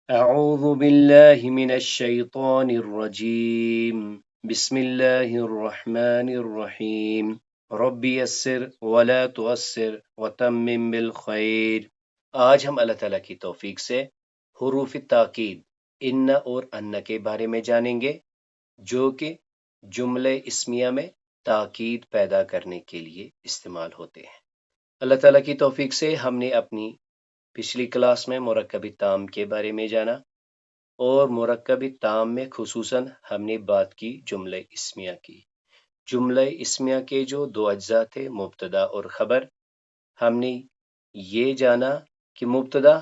أعوذ بالله من الشيطان الرجيم بسم الله الرحمن الرحيم رب يسر ولا تؤسر وتمم بالخير۔ آج ہم اللہ تعالیٰ کی توفیق سے حروف تاکید ان اور ان کے بارے میں جانیں گے، جو کہ جملہ اسمیہ میں تاکید پیدا کرنے کے لیے استعمال ہوتے ہیں۔ اللہ تعالیٰ کی توفیق سے ہم نے اپنی پچھلی کلاس میں مرکب تام کے بارے میں جانا، اور مرکب تام میں خصوصاً ہم نے بات کی جملہ اسمیہ کی۔ جملہ اسمیہ کے جو دو اجزاء تھے، مبتدا اور خبر، ہم نے یہ جانا کہ مبتدا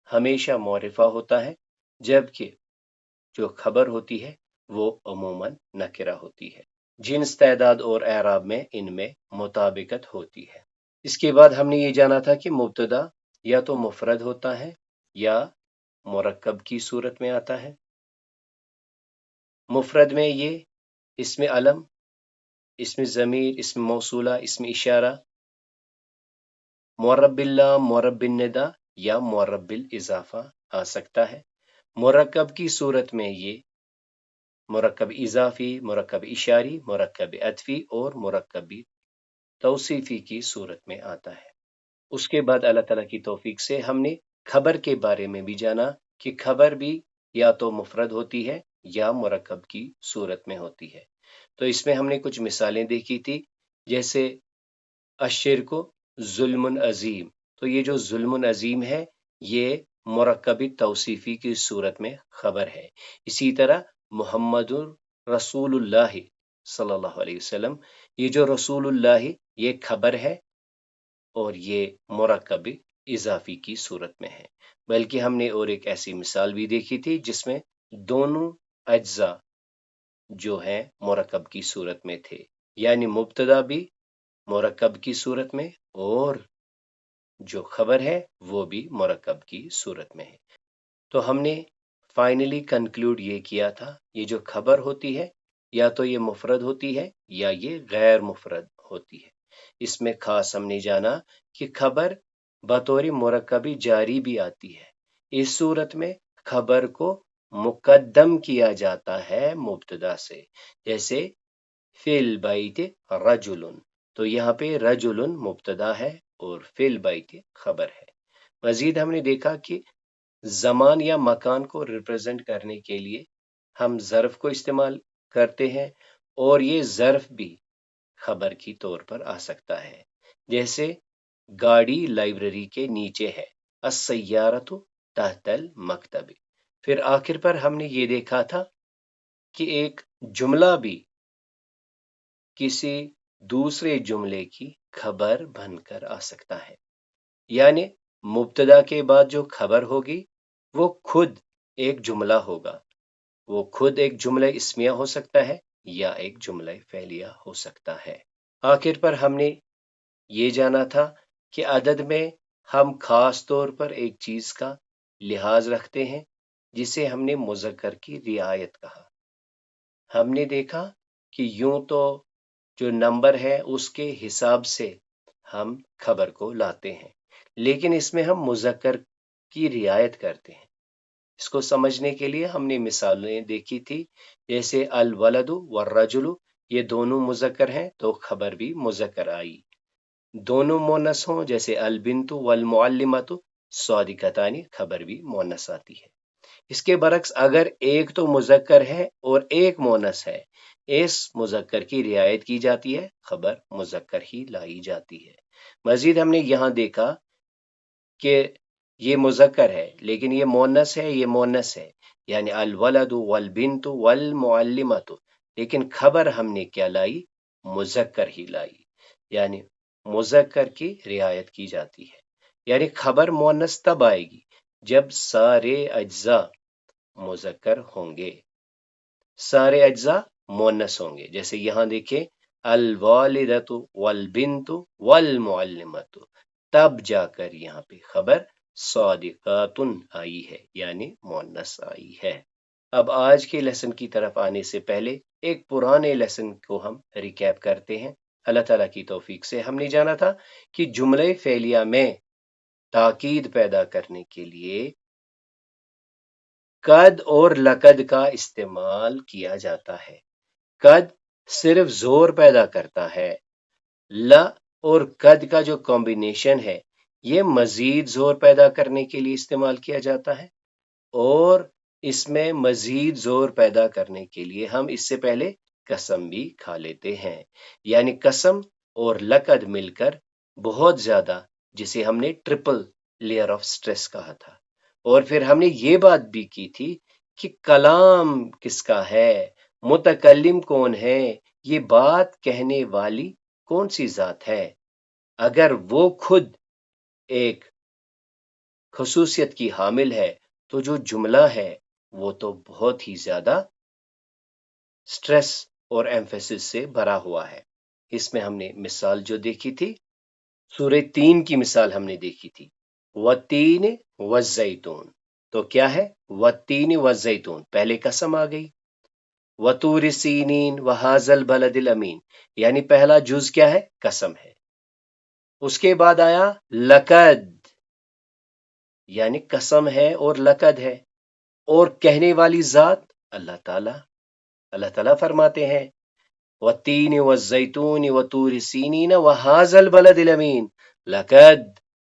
ہمیشہ معرفہ ہوتا ہے، جبکہ جو خبر ہوتی ہے وہ عموماً نکرہ ہوتی ہے۔ جنس، تعداد اور اعراب میں ان میں مطابقت ہوتی ہے۔ اس کے بعد ہم نے یہ جانا تھا کہ مبتدا یا تو مفرد ہوتا ہے یا مرکب کی صورت میں آتا ہے۔ مفرد میں یہ اسم علم، اسم ضمیر، اسم موصولہ، اسم اشارہ، معرب باللام، معرب بالندہ یا معرب بالاضافہ آ سکتا ہے۔ مرکب کی صورت میں یہ مرکب اضافی، مرکب اشاری، مرکب عطفی اور مرکب توصیفی کی صورت میں آتا ہے۔ اس کے بعد اللہ تعالیٰ کی توفیق سے ہم نے خبر کے بارے میں بھی جانا کہ خبر بھی یا تو مفرد ہوتی ہے یا مرکب کی صورت میں ہوتی ہے۔ تو اس میں ہم نے کچھ مثالیں دیکھی تھی، جیسے الشرک ظلم عظیم۔ تو یہ جو ظلم عظیم ہے یہ مرکب توصیفی کی صورت میں خبر ہے۔ اسی طرح محمد رسول اللہ صلی اللہ علیہ وسلم، یہ جو رسول اللہ یہ خبر ہے اور یہ مرکب اضافی کی صورت میں ہے۔ بلکہ ہم نے اور ایک ایسی مثال بھی دیکھی تھی جس میں دونوں اجزاء جو ہیں مرکب کی صورت میں تھے، یعنی مبتدا بھی مرکب کی صورت میں اور جو خبر ہے وہ بھی مرکب کی صورت میں ہے۔ تو ہم نے فائنلی کنکلوڈ یہ کیا تھا، یہ جو خبر ہوتی ہے یا تو یہ مفرد ہوتی ہے یا یہ غیر مفرد ہوتی ہے۔ اس میں خاص ہم نے جانا کہ خبر بطور مرکبی جاری بھی آتی ہے۔ اس صورت میں خبر کو مقدم کیا جاتا ہے مبتدا سے، جیسے فی البیت رجل، تو یہاں پہ رجل مبتدا ہے اور فی البیت خبر ہے۔ مزید ہم نے دیکھا کہ زمان یا مکان کو ریپرزینٹ کرنے کے لیے ہم ظرف کو استعمال کرتے ہیں، اور یہ ظرف بھی خبر کی طور پر آ سکتا ہے، جیسے گاڑی لائبریری کے نیچے ہے، السیارۃ تحت المکتب۔ پھر آخر پر ہم نے یہ دیکھا تھا کہ ایک جملہ بھی کسی دوسرے جملے کی خبر بن کر آ سکتا ہے، یعنی مبتدا کے بعد جو خبر ہوگی وہ خود ایک جملہ ہوگا، وہ خود ایک جملہ اسمیہ ہو سکتا ہے یا ایک جملہ فعلیہ ہو سکتا ہے۔ آخر پر ہم نے یہ جانا تھا کہ عدد میں ہم خاص طور پر ایک چیز کا لحاظ رکھتے ہیں جسے ہم نے مذکر کی رعایت کہا۔ ہم نے دیکھا کہ یوں تو جو نمبر ہے اس کے حساب سے ہم خبر کو لاتے ہیں، لیکن اس میں ہم مذکر کی رعایت کرتے ہیں۔ اس کو سمجھنے کے لیے ہم نے مثالیں دیکھی تھی، جیسے الولد والرجل، یہ دونوں مذکر ہیں تو خبر بھی مذکر آئی۔ دونوں مونس ہوں جیسے البنت والمعلمۃ صادقتان، خبر بھی مونس آتی ہے۔ اس کے برعکس اگر ایک تو مذکر ہے اور ایک مونس ہے، اس مذکر کی رعایت کی جاتی ہے، خبر مذکر ہی لائی جاتی ہے۔ مزید ہم نے یہاں دیکھا کہ یہ مذکر ہے لیکن یہ مونس ہے، یہ مونس ہے، یعنی الولد والبنت والمعلمۃ، لیکن خبر ہم نے کیا لائی؟ مذکر ہی لائی، یعنی مذکر کی رعایت کی جاتی ہے۔ یعنی خبر مونس تب آئے گی جب سارے اجزاء مذکر ہوں گے، سارے اجزاء مونس ہوں گے۔ جیسے یہاں دیکھیں الوالدۃ والبنت والمعلمۃ، تب جا کر یہاں پہ خبر صادقات آئی ہے، یعنی مونس آئی ہے۔ اب آج کے لیسن کی طرف آنے سے پہلے ایک پرانے لیسن کو ہم ریکیپ کرتے ہیں۔ اللہ تعالیٰ کی توفیق سے ہم نے جانا تھا کہ جملہ فعلیہ میں تاکید پیدا کرنے کے لیے قد اور لقد کا استعمال کیا جاتا ہے۔ قد صرف زور پیدا کرتا ہے، ل اور قد کا جو کمبینیشن ہے یہ مزید زور پیدا کرنے کے لیے استعمال کیا جاتا ہے، اور اس میں مزید زور پیدا کرنے کے لیے ہم اس سے پہلے قسم بھی کھا لیتے ہیں، یعنی قسم اور لقد مل کر بہت زیادہ، جسے ہم نے ٹرپل لیئر آف سٹریس کہا تھا۔ اور پھر ہم نے یہ بات بھی کی تھی کہ کلام کس کا ہے، متکلم کون ہے، یہ بات کہنے والی کون سی ذات ہے۔ اگر وہ خود ایک خصوصیت کی حامل ہے تو جو جملہ ہے وہ تو بہت ہی زیادہ سٹریس اور ایمفیسس سے بھرا ہوا ہے۔ اس میں ہم نے مثال جو دیکھی تھی، سورہ 3 کی مثال ہم نے دیکھی تھی، وَالتِّینِ وَالزَّیتُون، تو کیا ہے؟ وَالتِّینِ وَالزَّیتُون، پہلے قسم آ گئی، وَطُورِ سِینِین وَہَٰذَا الْبَلَدِ الْأَمِین، یعنی پہلا جز کیا ہے؟ قسم ہے۔ اس کے بعد آیا لقد، یعنی قسم ہے اور لقد ہے، اور کہنے والی ذات اللہ تعالیٰ۔ اللہ تعالیٰ فرماتے ہیں وَالتِّینِ وَالزَّیتُونِ وَطُورِ سِینِینَ وَهَٰذَا الْبَلَدِ الْأَمِین لَقَدْ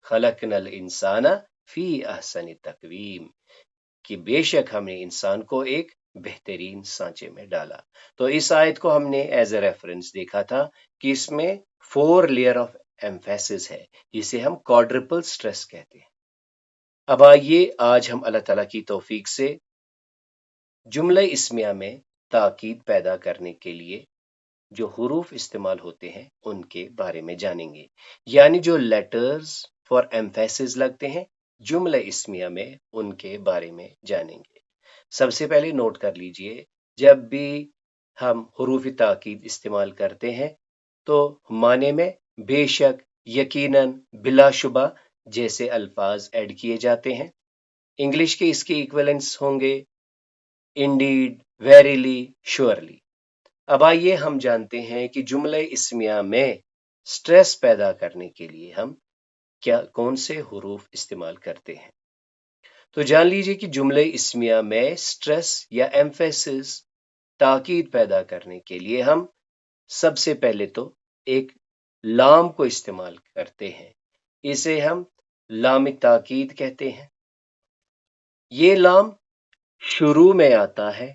خَلَقْنَا الْإِنسَانَ فِی أَحْسَنِ تَقْوِیم، کہ بے شک ہم نے انسان کو ایک بہترین سانچے میں ڈالا۔ تو اس آیت کو ہم نے ایز اے ریفرنس دیکھا تھا کہ اس میں 4 لیئر آف ایمفیسس ہے، جسے ہم کوادرپل سٹریس کہتے ہیں۔ اب آئیے آج ہم اللہ تعالیٰ کی توفیق سے جملہ اسمیہ میں تاکید پیدا کرنے کے لیے جو حروف استعمال ہوتے ہیں ان کے بارے میں جانیں گے، یعنی جو لیٹرز فار ایمفیسس لگتے ہیں جملہ اسمیہ میں ان کے بارے میں جانیں گے۔ سب سے پہلے نوٹ کر لیجئے، جب بھی ہم حروف تاکید استعمال کرتے ہیں تو معنی میں بے شک، یقیناً، بلا شبہ جیسے الفاظ ایڈ کیے جاتے ہیں۔ انگلش کے اس کے ایکویلنٹس ہوں گے انڈیڈ، ویریلی، شورلی۔ اب آئیے ہم جانتے ہیں کہ جملہ اسمیہ میں سٹریس پیدا کرنے کے لیے ہم کون سے حروف استعمال کرتے ہیں۔ تو جان لیجئے کہ جملہ اسمیہ میں سٹریس یا ایمفیسس تاکید پیدا کرنے کے لیے ہم سب سے پہلے تو ایک لام کو استعمال کرتے ہیں، اسے ہم لام تاکید کہتے ہیں۔ یہ لام شروع میں آتا ہے،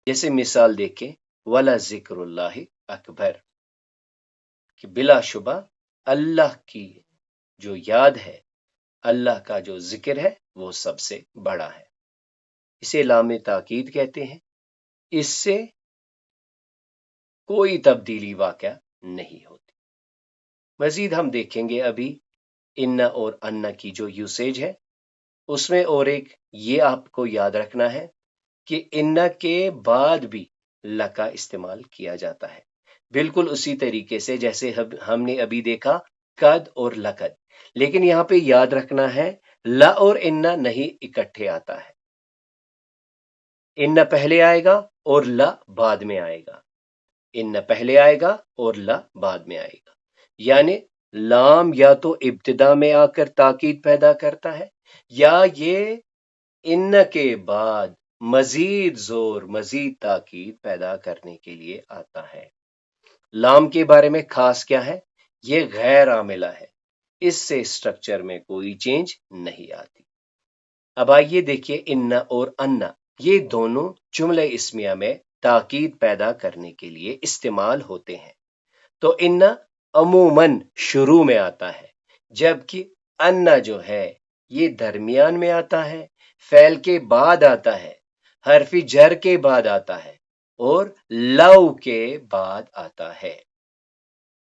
جیسے مثال دیکھیں وَلَذِکْرُ اللہِ اکبر، کہ بلا شبہ اللہ کی جو یاد ہے، اللہ کا جو ذکر ہے وہ سب سے بڑا ہے، اسے لام تاکید کہتے ہیں۔ اس سے کوئی تبدیلی واقع نہیں ہوتی۔ مزید ہم دیکھیں گے ابھی ان اور ان کی جو یوسیج ہے اس میں، اور ایک یہ آپ کو یاد رکھنا ہے کہ ان کے بعد بھی ل کا استعمال کیا جاتا ہے، بالکل اسی طریقے سے جیسے ہم نے ابھی دیکھا قد اور لقد، لیکن یہاں پہ یاد رکھنا ہے ل اور ان نہیں اکٹھے آتا ہے، ان پہلے آئے گا اور ل بعد میں آئے گا، ان پہلے آئے گا اور ل بعد میں آئے گا، یعنی لام یا تو ابتدا میں آ کر تاکید پیدا کرتا ہے، یا یہ ان کے بعد مزید زور، مزید تاکید پیدا کرنے کے لیے آتا ہے۔ لام کے بارے میں خاص کیا ہے؟ یہ غیر عاملہ ہے، اس سے سٹرکچر میں کوئی چینج نہیں آتی۔ اب آئیے دیکھیے ان اور ان، یہ دونوں جملہ اسمیہ میں تاکید پیدا کرنے کے لیے استعمال ہوتے ہیں۔ تو ان عموماً شروع میں آتا ہے، جبکہ ان جو ہے یہ درمیان میں آتا ہے، فعل کے بعد آتا ہے، حرف جر کے بعد آتا ہے، اور لو کے بعد آتا ہے۔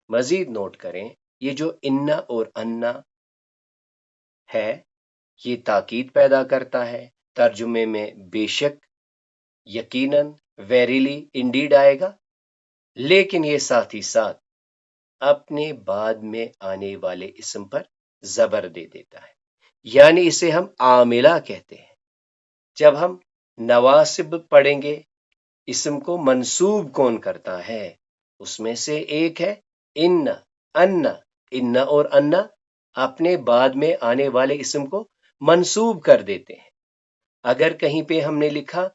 مزید نوٹ کریں، یہ جو ان اور ان ہے یہ تاکید پیدا کرتا ہے، ترجمے میں بے شک، یقیناً، ویریلی، انڈیڈ آئے گا، لیکن یہ ساتھ ہی ساتھ اپنے بعد میں آنے والے اسم پر زبر دے دیتا ہے، یعنی اسے ہم عاملہ کہتے ہیں۔ جب ہم نواسب پڑھیں گے، اسم کو منصوب کون کرتا ہے، اس میں سے ایک ہے ان، ان اور ان اپنے بعد میں آنے والے اسم کو منصوب کر دیتے ہیں۔ اگر کہیں پہ ہم نے لکھا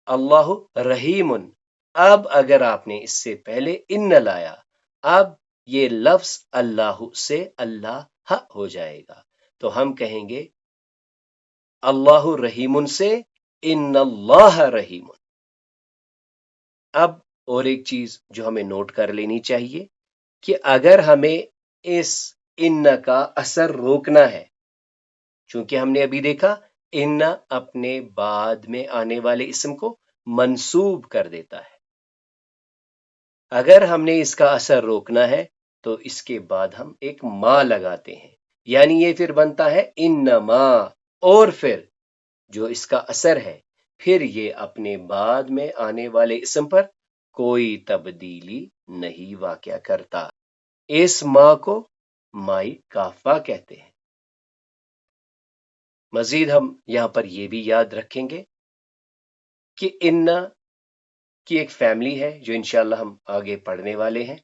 اللہ رحیم، اب اگر آپ نے اس سے پہلے ان لایا، اب یہ لفظ اللہ سے اللہ ہو جائے گا، تو ہم کہیں گے اللہ رحیم سے ان اللہ رحیم۔ اب اور ایک چیز جو ہمیں نوٹ کر لینی چاہیے کہ اگر ہمیں اس ان کا اثر روکنا ہے، چونکہ ہم نے ابھی دیکھا ان اپنے بعد میں آنے والے اسم کو منسوب کر دیتا ہے، اگر ہم نے اس کا اثر روکنا ہے تو اس کے بعد ہم ایک ما لگاتے ہیں، یعنی یہ پھر بنتا ہے انما، اور پھر جو اس کا اثر ہے پھر یہ اپنے بعد میں آنے والے اسم پر کوئی تبدیلی نہیں واقع کرتا۔ اس ما کو مائی کافہ کہتے ہیں۔ مزید ہم یہاں پر یہ بھی یاد رکھیں گے کہ ان کی ایک فیملی ہے جو انشاءاللہ ہم آگے پڑھنے والے ہیں،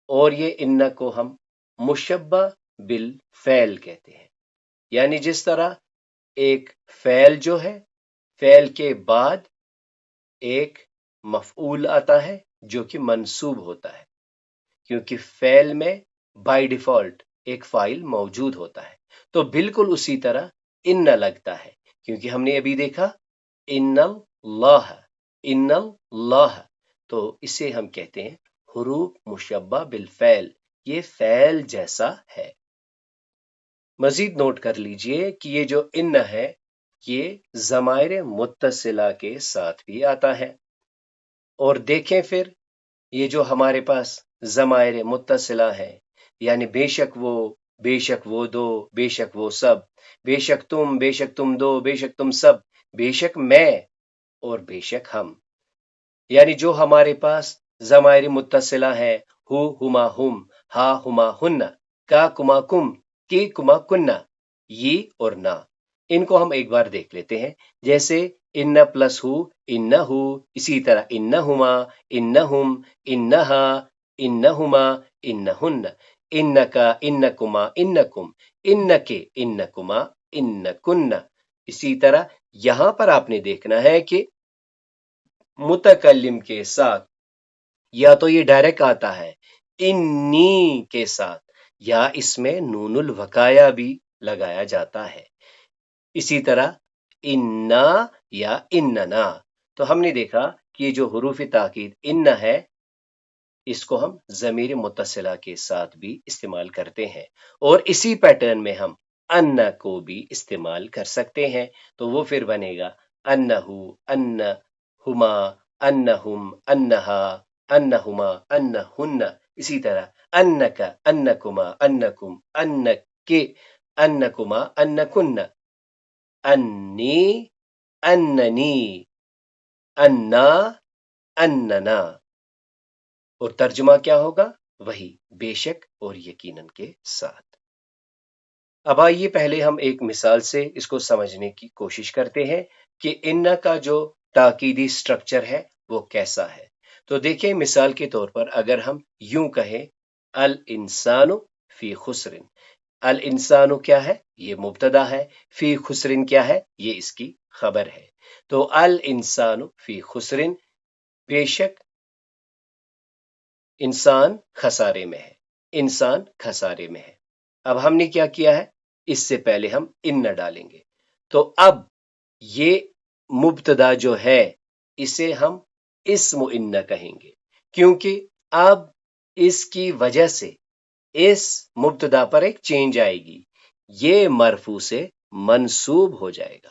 اور یہ ان کو ہم مشبہ بالفعل کہتے ہیں، یعنی جس طرح ایک فعل جو ہے، فعل کے بعد ایک مفعول آتا ہے جو کہ منصوب ہوتا ہے، کیونکہ فعل میں بائی ڈیفالٹ ایک فاعل موجود ہوتا ہے، تو بالکل اسی طرح ان لگتا ہے، کیونکہ ہم نے ابھی دیکھا ان اللہ، تو اسے ہم کہتے ہیں حروف مشبہ بالفعل، یہ فعل جیسا ہے۔ مزید نوٹ کر لیجئے کہ یہ جو ان ہے یہ ضمائر متصلہ کے ساتھ بھی آتا ہے، اور دیکھیں پھر یہ جو ہمارے پاس ضمائر متصلہ ہے، یعنی بے شک وہ دو، بے شک وہ سب، بے شک تم دو، بے شک تم سب، بے شک میں، اور بے شک ہم، یعنی جو ہمارے پاس ضمائر متصلہ ہے، ہو ہما ہم، ہا ہما ہن، کا کما کم، کی کما کننا، یہ اور نا، ان کو ہم ایک بار دیکھ لیتے ہیں۔ جیسے ان پلس ہو انہو، اسی طرح انہما، انہم، انہا، انہما، انہن، انکا، انکما، انکم، انکے، انکما، انکن۔ اسی طرح یہاں پر آپ نے دیکھنا ہے کہ متکلم کے ساتھ یا تو یہ ڈائریکٹ آتا ہے انی کے ساتھ، یا اس میں نون الوقایا بھی لگایا جاتا ہے، اسی طرح انا یا اننا۔ تو ہم نے دیکھا کہ یہ جو حروف تاکید ان ہے اس کو ہم ضمیر متصلہ کے ساتھ بھی استعمال کرتے ہیں، اور اسی پیٹرن میں ہم ان کو بھی استعمال کر سکتے ہیں، تو وہ پھر بنے گا انہو، انہما، انہم، انہا، انہما، انہن، اسی طرح انکا، انکما، انکم، انکے، انکما، انکن، انی، اننی، انا، اننا، اور ترجمہ کیا ہوگا؟ وہی بے شک اور یقیناً کے ساتھ۔ اب آئیے پہلے ہم ایک مثال سے اس کو سمجھنے کی کوشش کرتے ہیں کہ ان کا جو تاکیدی سٹرکچر ہے وہ کیسا ہے۔ تو دیکھیں مثال کے طور پر اگر ہم یوں کہیں الانسان فی خسر، الانسان کیا ہے؟ یہ مبتدا ہے، فی خسر کیا ہے؟ یہ اس کی خبر ہے، تو الانسان فی خسر، بے شک انسان خسارے میں ہے، انسان خسارے میں ہے۔ اب ہم نے کیا کیا ہے؟ اس سے پہلے ہم ان ڈالیں گے، تو اب یہ مبتدا جو ہے اسے ہم اسم ان کہیں گے، کیونکہ اب اس کی وجہ سے اس مبتدا پر ایک چینج آئے گی، یہ مرفوع سے منصوب ہو جائے گا۔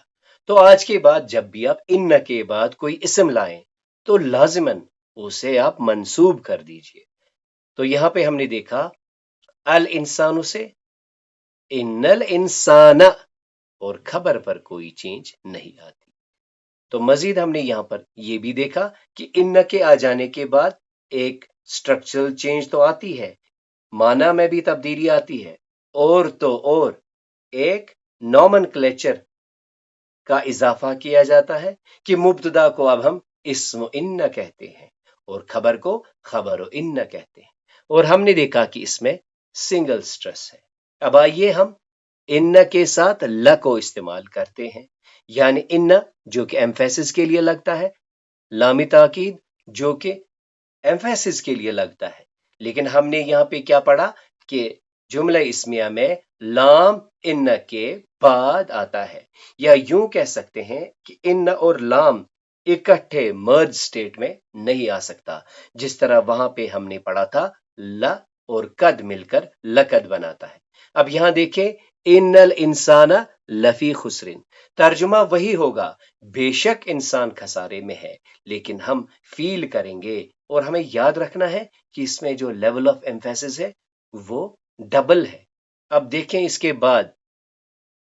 تو آج کے بعد جب بھی آپ ان کے بعد کوئی اسم لائیں تو لازماً اسے آپ منصوب کر دیجئے۔ تو یہاں پہ ہم نے دیکھا الانسان سے ان الانسان، اور خبر پر کوئی چینج نہیں آتی۔ تو مزید ہم نے یہاں پر یہ بھی دیکھا کہ ان کے آ جانے کے بعد ایک سٹرکچرل چینج تو آتی ہے، معنی میں بھی تبدیلی آتی ہے، اور تو اور ایک نومنکلیچر کا اضافہ کیا جاتا ہے کہ مبتدا کو اب ہم اسم ان کہتے ہیں اور خبر کو خبر و ان کہتے ہیں، اور ہم نے دیکھا کہ اس میں سنگل سٹریس ہے۔ اب آئیے ہم ان کے ساتھ ل کو استعمال کرتے ہیں، یعنی ان جو کہ ایمفیسس کے لیے لگتا ہے، لام تاکید جو کہ ایمفیسس کے لیے لگتا ہے، لیکن ہم نے یہاں پہ کیا پڑھا کہ جملہ اسمیہ میں لام ان کے بعد آتا ہے، یا یوں کہہ سکتے ہیں کہ ان اور لام اکٹھے مرج سٹیٹ میں نہیں آ سکتا، جس طرح وہاں پہ ہم نے پڑھا تھا ل اور قد مل کر لقد بناتا ہے۔ اب یہاں دیکھیں ان الانسان لفی خسرن، ترجمہ وہی ہوگا بے شک انسان خسارے میں ہے، لیکن ہم فیل کریں گے اور ہمیں یاد رکھنا ہے کہ اس میں جو لیول آف ایمفیسس ہے وہ ڈبل ہے۔ اب دیکھیں اس کے بعد،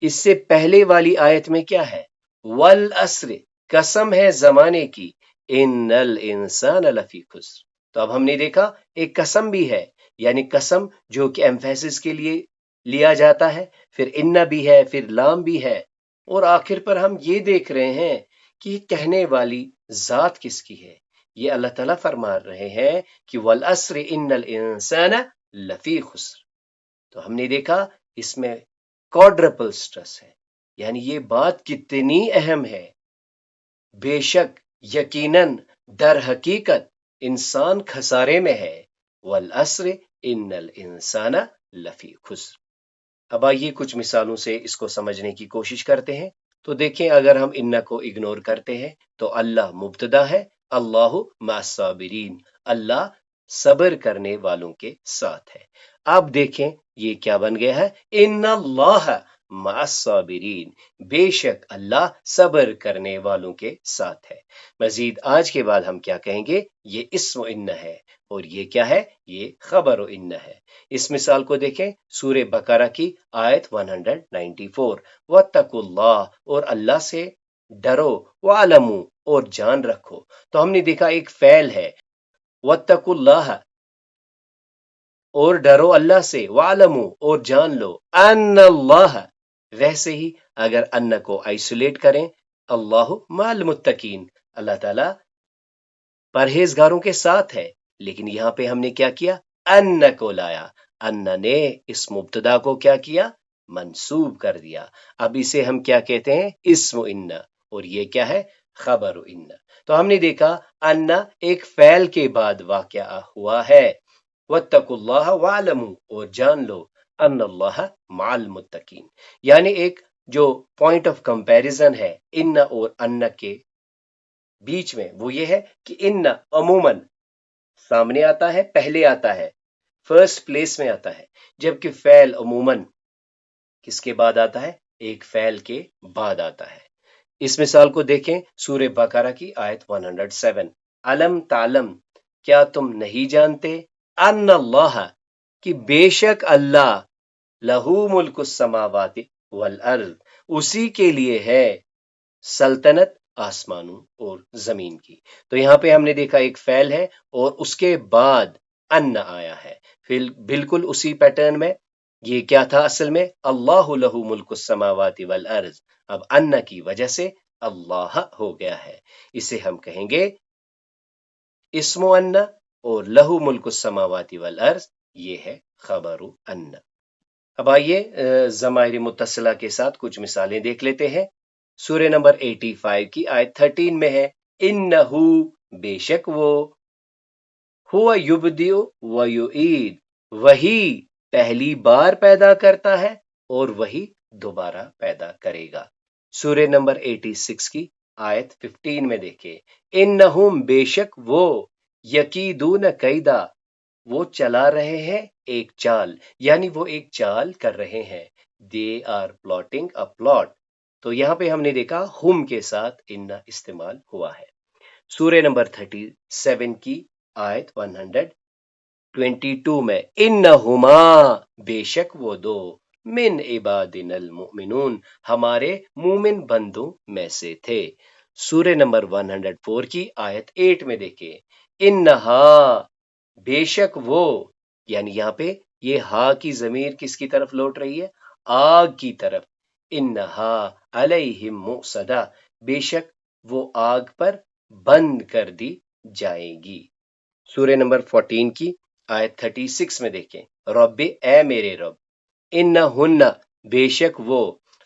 اس سے پہلے والی آیت میں کیا ہے؟ والعصر، قسم ہے زمانے کی، ان الانسان لفی خسر۔ تو اب ہم نے دیکھا ایک قسم بھی ہے، یعنی قسم جو کہ ایمفیسس کے لیے لیا جاتا ہے، پھر ان بھی ہے، پھر لام بھی ہے، اور آخر پر ہم یہ دیکھ رہے ہیں کہ یہ کہنے والی ذات کس کی ہے۔ یہ اللہ تعالیٰ فرما رہے ہیں کہ والعصر ان الانسان لفی خسر۔ تو ہم نے دیکھا اس میں کوڈرپل سٹرس ہے، یعنی یہ بات کتنی اہم ہے۔ بے شک، یقیناً، در حقیقت انسان خسارے میں ہے، والعصر ان الانسان لفی خسر۔ اب آئیے کچھ مثالوں سے اس کو سمجھنے کی کوشش کرتے ہیں۔ تو دیکھیں اگر ہم ان کو اگنور کرتے ہیں تو اللہ مبتدا ہے، اللہ مع الصابرین، اللہ صبر کرنے والوں کے ساتھ ہے۔ اب دیکھیں یہ کیا بن گیا ہے، ان اللہ مع الصابرین، بے شک اللہ صبر کرنے والوں کے ساتھ ہے۔ مزید آج کے بعد ہم کیا کہیں گے، یہ اسم ان ہے، اور یہ کیا ہے، یہ خبر ان ہے۔ اس مثال کو دیکھیں سورہ بقرہ کی آیت 194، واتقوا اللہ، اور اللہ سے ڈرو، وعلموا، اور جان رکھو۔ تو ہم نے دیکھا ایک فعل ہے واتقوا اللہ، اور ڈرو اللہ سے، وعلموا، اور جان لو، ان اللہ، ویسے ہی اگر ان کو آئسولیٹ کریں، اللہ مع المتقین، اللہ تعالیٰ پرہیزگاروں کے ساتھ ہے، لیکن یہاں پہ ہم نے کیا کیا، ان کو لایا، ان نے اس مبتدا کو کیا کیا، منصوب کر دیا۔ اب اسے ہم کیا کہتے ہیں، اسم ان، اور یہ کیا ہے، خبر ان۔ تو ہم نے دیکھا ان ایک فعل کے بعد واقع ہوا ہے، واتقوا اللہ وعلموا، اور جان لو، ان اللہ مع المتقین، یعنی ایک جو پوائنٹ آف کمپیریزن ہے ان اور ان کے بیچ میں، وہ یہ ہے کہ ان عموماً سامنے آتا ہے، پہلے آتا ہے، فرسٹ پلیس میں آتا ہے، جبکہ فعل عموماً کس کے بعد آتا ہے، ایک فعل کے بعد آتا ہے۔ اس مثال کو دیکھیں سورہ بقرہ کی آیت 107، علم تعلم، کیا تم نہیں جانتے، ان اللہ، کہ بے شک اللہ، لہو ملک السماوات والارض، اسی کے لیے ہے سلطنت آسمانوں اور زمین کی۔ تو یہاں پہ ہم نے دیکھا ایک فعل ہے اور اس کے بعد ان آیا ہے، پھر بالکل اسی پیٹرن میں یہ کیا تھا اصل میں، اللہ لہو ملک السماوات والارض، اب ان کی وجہ سے اللہ ہو گیا ہے، اسے ہم کہیں گے اسم ان، اور لہو ملک السماوات والارض یہ ہے خبر ان۔ اب آئیے ضمائر متصلہ کے ساتھ کچھ مثالیں دیکھ لیتے ہیں۔ سورہ نمبر 85 کی آیت 13 میں ہے، انہو، بے شک وہ، ہوا یبدئ و یعید، وہی پہلی بار پیدا کرتا ہے اور وہی دوبارہ پیدا کرے گا۔ سورہ نمبر 86 کی آیت 15 میں دیکھیں، انہم، بے شک وہ، یکیدون کیدا، وہ چلا رہے ہیں ایک چال، یعنی وہ ایک چال کر رہے ہیں، they are plotting a plot. تو یہاں پہ ہم نے دیکھا ہم کے ساتھ ان استعمال ہوا ہے۔ سورہ نمبر 37 کی آیت 122 میں، انہما، بے شک وہ دو، من عبادنا المؤمنون، ہمارے مومن بندوں میں سے تھے۔ سورہ نمبر 104 کی آیت 8 میں دیکھیں، انہا، بے شک وہ، یعنی یہاں پہ یہ ہا کی ضمیر کس کی طرف لوٹ رہی ہے، آگ کی طرف، انہا علیہم مؤصدہ، بے شک وہ آگ پر بند کر دی جائے گی۔ سورہ نمبر 14 کی آیت 36 میں دیکھیں، رب، اے میرے رب، انہن، بے شک وہ،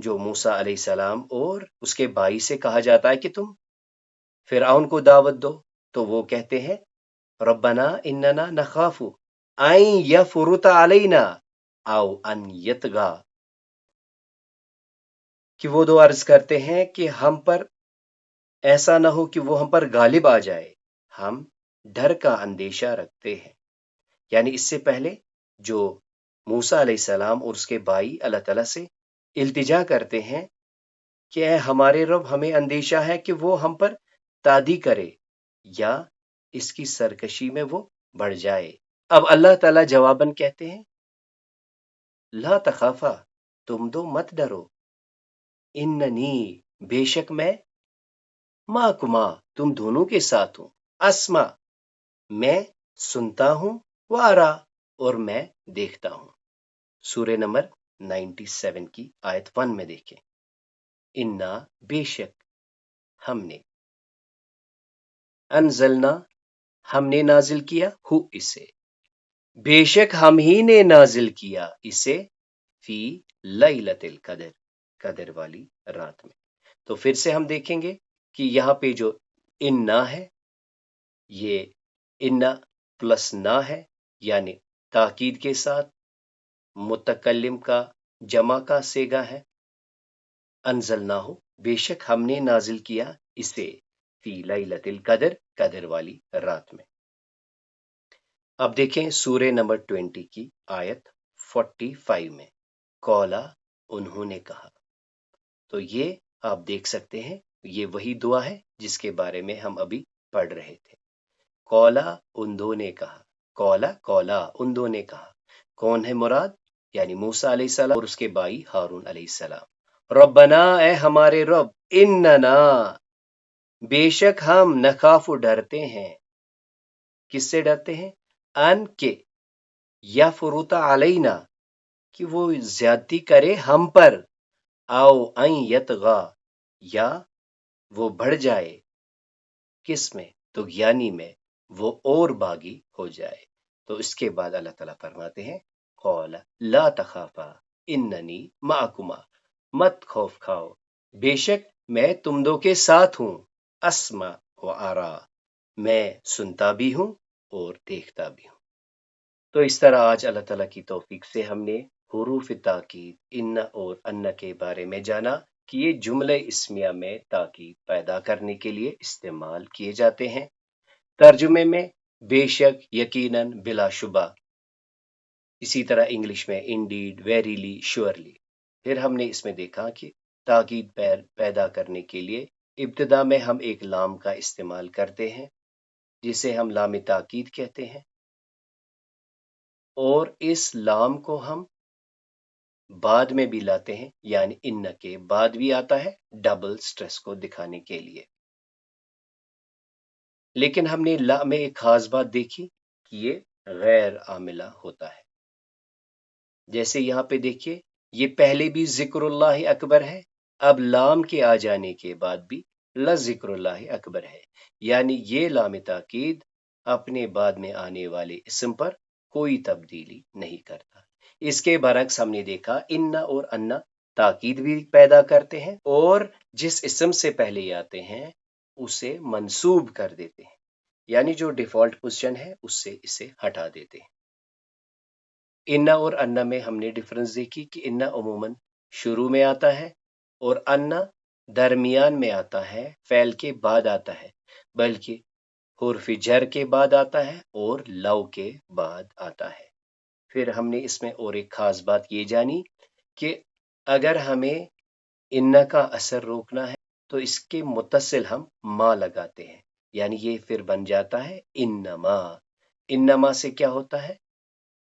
جو موسیٰ علیہ السلام اور اس کے بھائی سے کہا جاتا ہے کہ تم فرعون کو دعوت دو، تو وہ کہتے ہیں ربنا اننا نخاف ان یفرط علینا او ان یطغى، کہ وہ دو عرض کرتے ہیں کہ ہم پر ایسا نہ ہو کہ وہ ہم پر غالب آ جائے، ہم ڈر کا اندیشہ رکھتے ہیں۔ یعنی اس سے پہلے جو موسیٰ علیہ السلام اور اس کے بھائی اللہ تعالیٰ سے التجا کرتے ہیں کہ اے ہمارے رب، ہمیں اندیشہ ہے کہ وہ ہم پر تعدی کرے یا اس کی سرکشی میں وہ بڑھ جائے۔ اب اللہ تعالیٰ جواباً کہتے ہیں لا تخافا، تم دو مت ڈرو، اننی، بے شک میں، معکما، تم دونوں کے ساتھ ہوں، اسما، میں سنتا ہوں، وارا، اور میں دیکھتا ہوں۔ سورہ نمبر 97 کی آیت 1 میں دیکھیں، انا، بے شک، ہم نے، انزلنا، ہم نے نازل کیا، ہو، اسے، بے شک ہم ہی نے نازل کیا اسے، فی لیلۃ القدر، قدر والی رات میں۔ تو پھر سے ہم دیکھیں گے کہ یہاں پہ جو انا ہے، یہ انا پلس نا ہے، یعنی تاکید کے ساتھ متکلم کا جمع کا صیغہ ہے۔ انزلناہ، بے شک ہم نے نازل کیا اسے، فی لیلۃ القدر، قدر والی رات میں۔ اب دیکھیں سورہ نمبر 20 کی آیت 45 میں، قولا، انہوں نے کہا۔ تو یہ آپ دیکھ سکتے ہیں، یہ وہی دعا ہے جس کے بارے میں ہم ابھی پڑھ رہے تھے۔ قولا، انہوں نے کہا، قولا انہوں نے کہا، کون ہے مراد؟ یعنی موسیٰ علیہ السلام اور اس کے بھائی ہارون علیہ السلام۔ ربنا، اے ہمارے رب، اننا، بے شک ہم، نخاف، ڈرتے ہیں، کس سے ڈرتے ہیں؟ ان کے، یفرط علینا، کہ وہ زیادتی کرے ہم پر، او ان یطغى، یا وہ بڑھ جائے، کس میں؟ طغیانی میں، وہ اور باغی ہو جائے۔ تو اس کے بعد اللہ تعالیٰ فرماتے ہیں قولا لا تخافا اننی معکما، مت خوف کھاؤ، بے شک میں تم دو کے ساتھ ہوں، اسمع و ارا، میں سنتا بھی ہوں اور دیکھتا بھی ہوں۔ تو اس طرح آج اللہ تعالیٰ کی توفیق سے ہم نے حروف تاکید ان اور ان کے بارے میں جانا کہ یہ جملہ اسمیہ میں تاکید پیدا کرنے کے لیے استعمال کیے جاتے ہیں۔ ترجمے میں بے شک، یقیناً، بلا شبہ، اسی طرح انگلش میں انڈیڈ، ویریلی، شیورلی۔ پھر ہم نے اس میں دیکھا کہ تاکید پیدا کرنے کے لیے ابتدا میں ہم ایک لام کا استعمال کرتے ہیں جسے ہم لام تاکید کہتے ہیں، اور اس لام کو ہم بعد میں بھی لاتے ہیں، یعنی ان کے بعد بھی آتا ہے ڈبل سٹریس کو دکھانے کے لیے۔ لیکن ہم نے لا میں ایک خاص بات دیکھی کہ یہ غیر عاملہ ہوتا ہے۔ جیسے یہاں پہ دیکھیے، یہ پہلے بھی ذکر اللہ اکبر ہے، اب لام کے آ جانے کے بعد بھی لذکر اللہ اکبر ہے، یعنی یہ لام تاکید اپنے بعد میں آنے والے اسم پر کوئی تبدیلی نہیں کرتا۔ اس کے برعکس ہم نے دیکھا ان اور انا تاکید بھی پیدا کرتے ہیں، اور جس اسم سے پہلے آتے ہیں اسے منسوب کر دیتے ہیں، یعنی جو ڈیفالٹ پوزیشن ہے اس سے اسے ہٹا دیتے ہیں۔ انا اور انا میں ہم نے ڈفرنس دیکھی کہ انا عموماً شروع میں آتا ہے اور انا درمیان میں آتا ہے، فعل کے بعد آتا ہے، بلکہ حرف جر کے بعد آتا ہے اور لو کے بعد آتا ہے۔ پھر ہم نے اس میں اور ایک خاص بات یہ جانی کہ اگر ہمیں انا کا اثر روکنا ہے تو اس کے متصل ہم ما لگاتے ہیں، یعنی یہ پھر بن جاتا ہے انما۔ انما سے کیا ہوتا ہے؟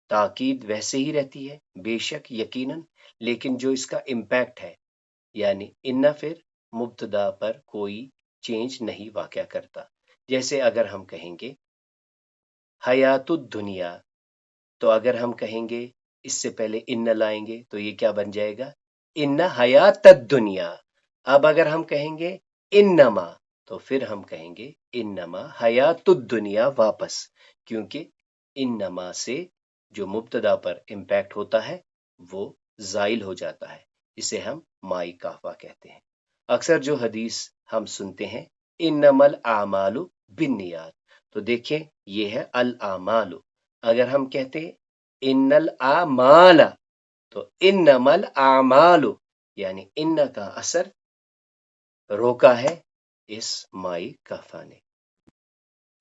تاکید ویسے ہی رہتی ہے، بے شک، یقیناً، لیکن جو اس کا امپیکٹ ہے، یعنی انا پھر مبتدا پر کوئی چینج نہیں واقع کرتا۔ جیسے اگر ہم کہیں گے حیات الدنیا، تو اگر ہم کہیں گے اس سے پہلے ان لائیں گے تو یہ کیا بن جائے گا؟ ان حیات الدنیا۔ اب اگر ہم کہیں گے انما، تو پھر ہم کہیں گے انما حیات الدنیا واپس، کیونکہ انما سے جو مبتدا پر امپیکٹ ہوتا ہے وہ زائل ہو جاتا ہے، اسے ہم مائی کافہ کہتے ہیں۔ اکثر جو حدیث ہم سنتے ہیں انما الاعمال بالنیات، تو دیکھیں یہ ہے الاعمال۔ اگر ہم کہتے ہیں ان الاعمال تو انما الاعمال، یعنی ان کا اثر روکا ہے اس مائی کافہ نے۔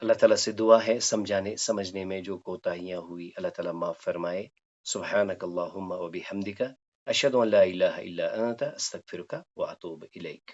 اللہ تعالیٰ سے دعا ہے سمجھنے میں جو کوتاہیاں ہوئی اللہ تعالیٰ معاف فرمائے۔ سبحانک اللہم و بحمدک اشہد ان لا الہ الا انت استغفرک و اتوب الیک۔